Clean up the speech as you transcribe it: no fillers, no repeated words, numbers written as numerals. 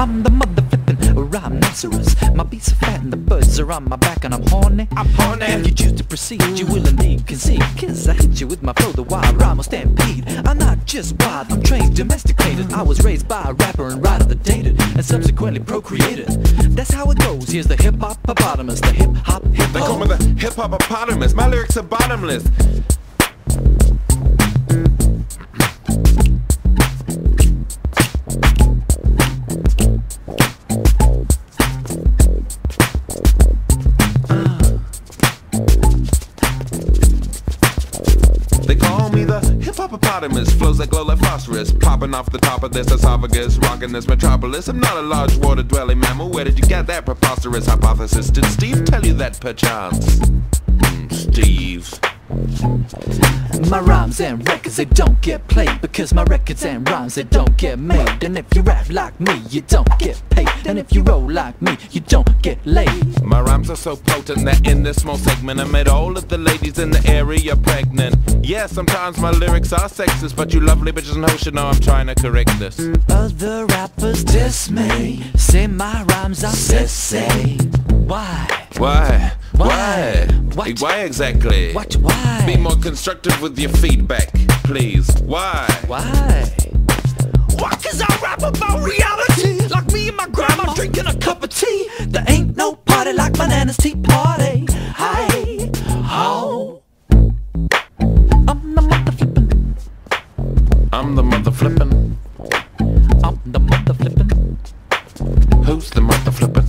I'm the mother flippin' rhinoceros. My beats are fat and the birds are on my back and I'm horny. If you choose to proceed, you will indeed concede. 'Cause I hit you with my flow, the wild rhyme will stampede. I'm not just wild, I'm trained, domesticated. I was raised by a rapper and right of the dated, and subsequently procreated. That's how it goes. Here's the hip-hop-opotamus, the hip-hop. They call me the hip-hop-opotamus. My lyrics are bottomless. They call me the hip-hop-opotamus. Flows that glow like phosphorus, popping off the top of this esophagus, rocking this metropolis. I'm not a large water-dwelling mammal. Where did you get that preposterous hypothesis? Did Steve tell you that perchance? Steve. My rhymes and records, they don't get played, because my records and rhymes, they don't get made. And if you rap like me, you don't get paid. And if you roll like me, you don't get laid. My rhymes are so potent that in this small segment I made all of the ladies in the area pregnant. Yeah, sometimes my lyrics are sexist, but you lovely bitches and hoes should know I'm trying to correct this. Other rappers diss me, say my rhymes are sissy. Why? Why? Why? What? Why exactly? What? Why? Be more constructive with your feedback, please. Why? Why? Why? 'Cause I rap about reality, like me and my grandma drinking a cup of tea. There ain't no party like Bananas Tea Party. Hi, ho. I'm the mother flippin'. I'm the mother flippin'. I'm the mother flippin'. Who's the mother flippin'?